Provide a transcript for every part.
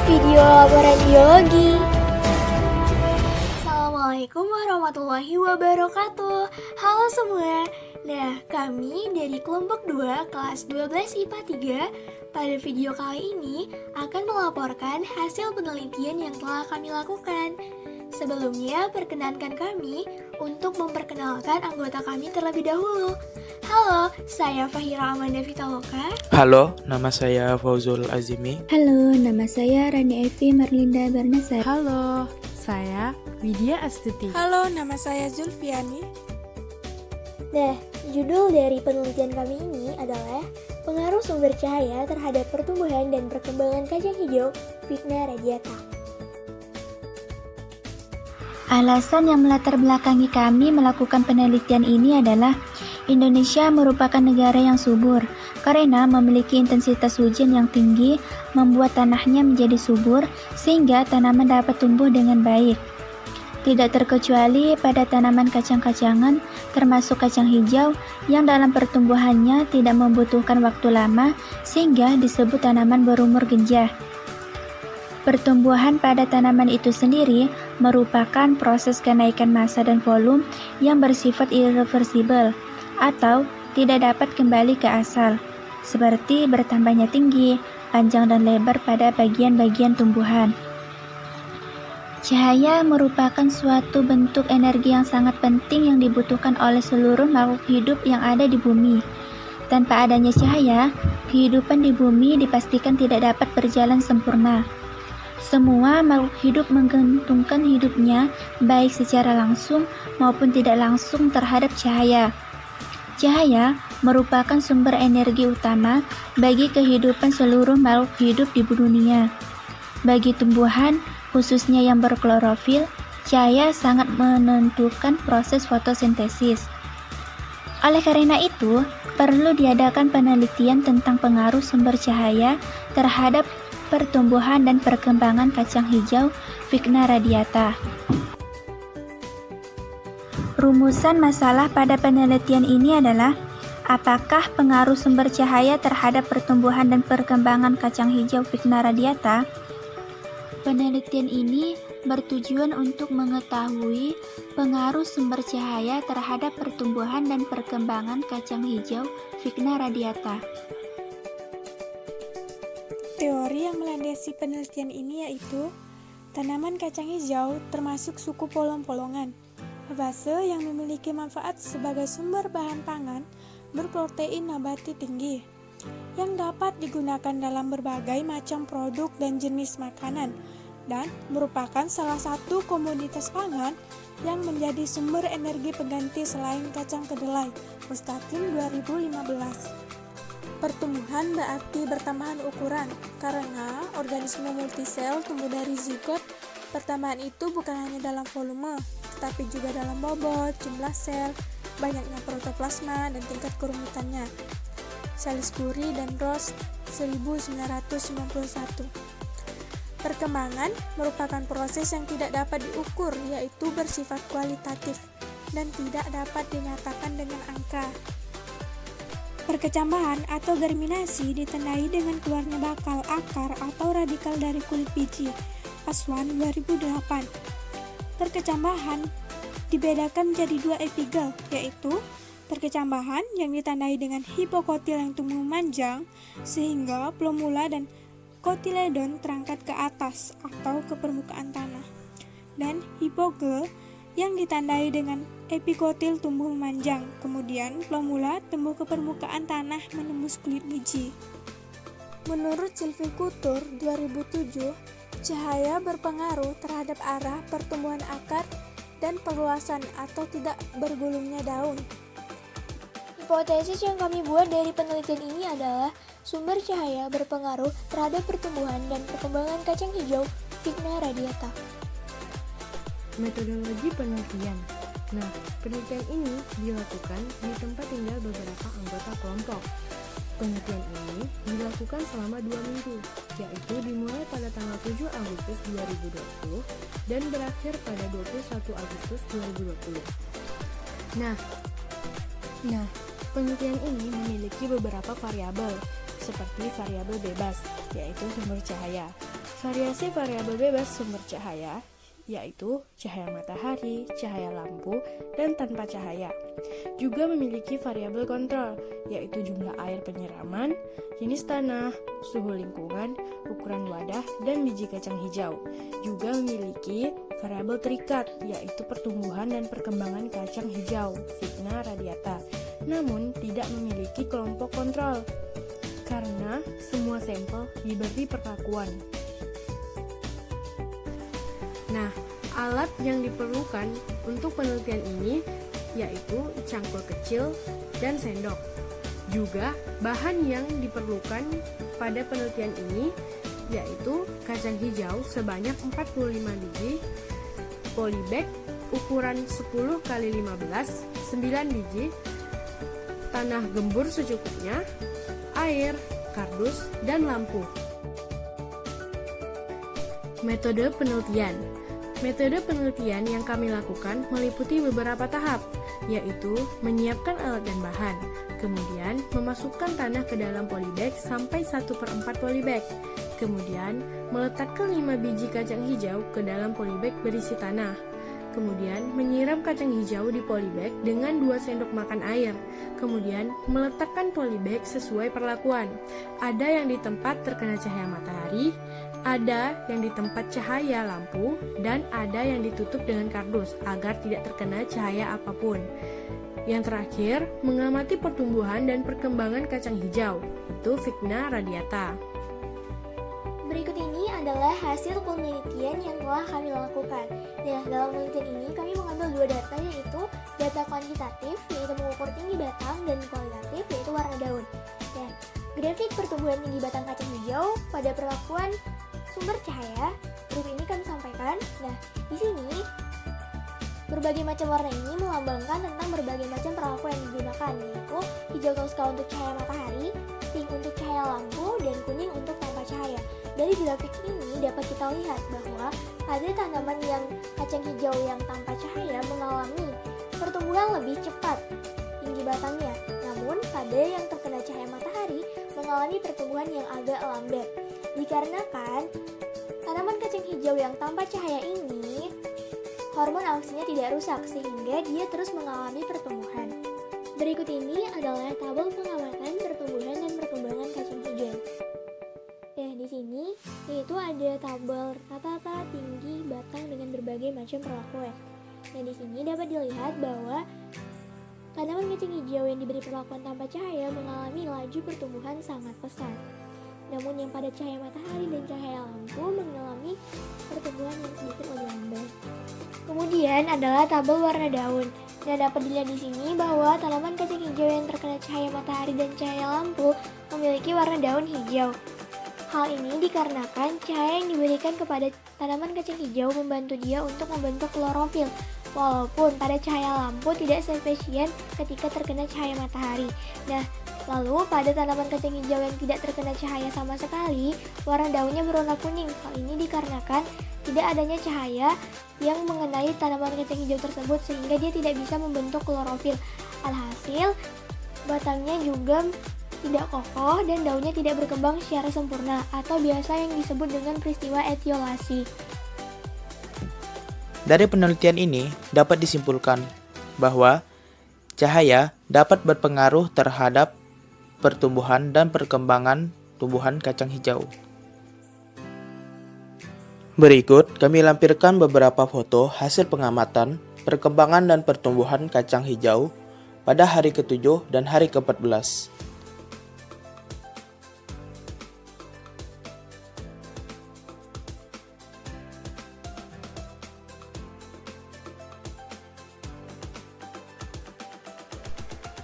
video laporan biologi. Assalamualaikum warahmatullahi wabarakatuh. Halo semua. Nah, kami dari kelompok 2 kelas 12 IPA 3 pada video kali ini akan melaporkan hasil penelitian yang telah kami lakukan. Sebelumnya, perkenankan kami untuk memperkenalkan anggota kami terlebih dahulu. Halo, saya Fahira Amanda Vitaloka. Halo, nama saya Fauzul Azimi. Halo, nama saya Rani Evi Marlinda Barnasar. Halo, saya Widya Astuti. Halo, nama saya Zulfiani. Nah, judul dari penelitian kami ini adalah pengaruh sumber cahaya terhadap pertumbuhan dan perkembangan kacang hijau Vigna radiata. Alasan yang melatar belakangi kami melakukan penelitian ini adalah Indonesia merupakan negara yang subur karena memiliki intensitas hujan yang tinggi membuat tanahnya menjadi subur sehingga tanaman dapat tumbuh dengan baik. Tidak terkecuali pada tanaman kacang-kacangan termasuk kacang hijau yang dalam pertumbuhannya tidak membutuhkan waktu lama sehingga disebut tanaman berumur genjah. Pertumbuhan pada tanaman itu sendiri merupakan proses kenaikan massa dan volume yang bersifat irreversibel atau tidak dapat kembali ke asal, seperti bertambahnya tinggi, panjang dan lebar pada bagian-bagian tumbuhan. Cahaya merupakan suatu bentuk energi yang sangat penting yang dibutuhkan oleh seluruh makhluk hidup yang ada di bumi. Tanpa adanya cahaya, kehidupan di bumi dipastikan tidak dapat berjalan sempurna. Semua makhluk hidup menggantungkan hidupnya baik secara langsung maupun tidak langsung terhadap cahaya. Cahaya merupakan sumber energi utama bagi kehidupan seluruh makhluk hidup di dunia. Bagi tumbuhan, khususnya yang berklorofil, cahaya sangat menentukan proses fotosintesis. Oleh karena itu, perlu diadakan penelitian tentang pengaruh sumber cahaya terhadap pertumbuhan dan perkembangan kacang hijau Vigna radiata. Rumusan masalah pada penelitian ini adalah apakah pengaruh sumber cahaya terhadap pertumbuhan dan perkembangan kacang hijau Vigna radiata? Penelitian ini bertujuan untuk mengetahui pengaruh sumber cahaya terhadap pertumbuhan dan perkembangan kacang hijau Vigna radiata. Teori yang melandasi penelitian ini yaitu tanaman kacang hijau termasuk suku polong-polongan, herbase yang memiliki manfaat sebagai sumber bahan pangan berprotein nabati tinggi, yang dapat digunakan dalam berbagai macam produk dan jenis makanan, dan merupakan salah satu komoditas pangan yang menjadi sumber energi pengganti selain kacang kedelai, Mustakim 2015. Pertumbuhan berarti bertambahan ukuran, karena organisme multisel tumbuh dari zigot. Pertambahan itu bukan hanya dalam volume, tetapi juga dalam bobot, jumlah sel, banyaknya protoplasma, dan tingkat kerumitannya. Salisbury dan Ross 1991. Perkembangan merupakan proses yang tidak dapat diukur, yaitu bersifat kualitatif dan tidak dapat dinyatakan dengan angka. Perkecambahan atau germinasi ditandai dengan keluarnya bakal akar atau radikal dari kulit biji. Aswan 2008. Perkecambahan dibedakan menjadi dua epigel, yaitu perkecambahan yang ditandai dengan hipokotil yang tumbuh memanjang sehingga plomula dan kotiledon terangkat ke atas atau ke permukaan tanah, dan hipogel yang ditandai dengan epikotil tumbuh memanjang, kemudian plomula tumbuh ke permukaan tanah menembus kulit biji. Menurut Silviculture 2007, cahaya berpengaruh terhadap arah pertumbuhan akar dan perluasan atau tidak bergulungnya daun. Hipotesis yang kami buat dari penelitian ini adalah sumber cahaya berpengaruh terhadap pertumbuhan dan perkembangan kacang hijau Vigna radiata. Metodologi penelitian. Nah, penelitian ini dilakukan di tempat tinggal beberapa anggota kelompok. Penelitian ini dilakukan selama 2 minggu, yaitu dimulai pada tanggal 7 Agustus 2020 dan berakhir pada 21 Agustus 2020. Nah, penelitian ini memiliki beberapa variabel, seperti variabel bebas, yaitu sumber cahaya, Variasi variabel bebas sumber cahaya yaitu cahaya matahari, cahaya lampu, dan tanpa cahaya. Juga memiliki variabel kontrol, yaitu jumlah air penyiraman, jenis tanah, suhu lingkungan, ukuran wadah, dan biji kacang hijau. Juga memiliki variabel terikat, yaitu pertumbuhan dan perkembangan kacang hijau, Vigna radiata. Namun, tidak memiliki kelompok kontrol, karena semua sampel diberi perlakuan. Nah, alat yang diperlukan untuk penelitian ini yaitu cangkul kecil dan sendok. Juga bahan yang diperlukan pada penelitian ini yaitu kacang hijau sebanyak 45 biji, polybag ukuran 10 x 15, 9 biji, tanah gembur secukupnya, air, kardus, dan lampu. Metode penelitian. Metode penelitian yang kami lakukan meliputi beberapa tahap, yaitu menyiapkan alat dan bahan, kemudian memasukkan tanah ke dalam polybag sampai 1/4 polybag, kemudian meletakkan 5 biji kacang hijau ke dalam polybag berisi tanah, kemudian menyiram kacang hijau di polybag dengan 2 sendok makan air, kemudian meletakkan polybag sesuai perlakuan. Ada yang di tempat terkena cahaya matahari, ada yang di tempat cahaya lampu, dan ada yang ditutup dengan kardus agar tidak terkena cahaya apapun. Yang terakhir, mengamati pertumbuhan dan perkembangan kacang hijau, itu Vigna radiata. Berikut ini adalah hasil penelitian yang telah kami lakukan. Nah, dalam penelitian ini kami mengambil 2 data, yaitu data kuantitatif, yaitu mengukur tinggi batang, dan kualitatif, yaitu warna daun. Nah, grafik pertumbuhan tinggi batang kacang hijau pada perlakuan sumber cahaya berikut ini kami sampaikan. Nah, di sini berbagai macam warna ini melambangkan tentang berbagai macam perlakuan yang digunakan, yaitu hijau toska untuk cahaya matahari, pink untuk cahaya lampu, dan kuning untuk tanpa cahaya. Dari grafik ini dapat kita lihat bahwa pada tanaman yang kacang hijau yang tanpa cahaya mengalami pertumbuhan lebih cepat tinggi batangnya, namun pada yang terkena cahaya matahari mengalami pertumbuhan yang agak lambat. Dikarenakan tanaman kacang hijau yang tanpa cahaya ini hormon auksinya tidak rusak sehingga dia terus mengalami pertumbuhan. Berikut ini adalah tabel pengamatan pertumbuhan dan perkembangan kacang hijau. Ya, di sini yaitu ada tabel rata-rata tinggi batang dengan berbagai macam perlakuan. Nah, di sini dapat dilihat bahwa tanaman kacang hijau yang diberi perlakuan tanpa cahaya mengalami laju pertumbuhan sangat pesat. Namun yang pada cahaya matahari dan cahaya lampu mengalami pertumbuhan yang sedikit lebih lambat. Kemudian adalah tabel warna daun. Nah, dapat dilihat di sini bahwa tanaman kacang hijau yang terkena cahaya matahari dan cahaya lampu memiliki warna daun hijau. Hal ini dikarenakan cahaya yang diberikan kepada tanaman kacang hijau membantu dia untuk membentuk klorofil, walaupun pada cahaya lampu tidak seefisien ketika terkena cahaya matahari. Nah, lalu pada tanaman kacang hijau yang tidak terkena cahaya sama sekali, warna daunnya berwarna kuning. Hal ini dikarenakan tidak adanya cahaya yang mengenai tanaman kacang hijau tersebut sehingga dia tidak bisa membentuk klorofil. Alhasil, batangnya juga tidak kokoh dan daunnya tidak berkembang secara sempurna atau biasa yang disebut dengan peristiwa etiolasi. Dari penelitian ini dapat disimpulkan bahwa cahaya dapat berpengaruh terhadap pertumbuhan dan perkembangan tumbuhan kacang hijau. Berikut kami lampirkan beberapa foto hasil pengamatan perkembangan dan pertumbuhan kacang hijau pada hari ke-7 dan hari ke-14.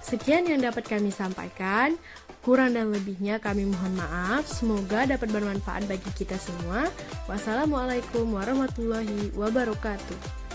Sekian yang dapat kami sampaikan. Kurang dan lebihnya kami mohon maaf. Semoga dapat bermanfaat bagi kita semua. Wassalamualaikum warahmatullahi wabarakatuh.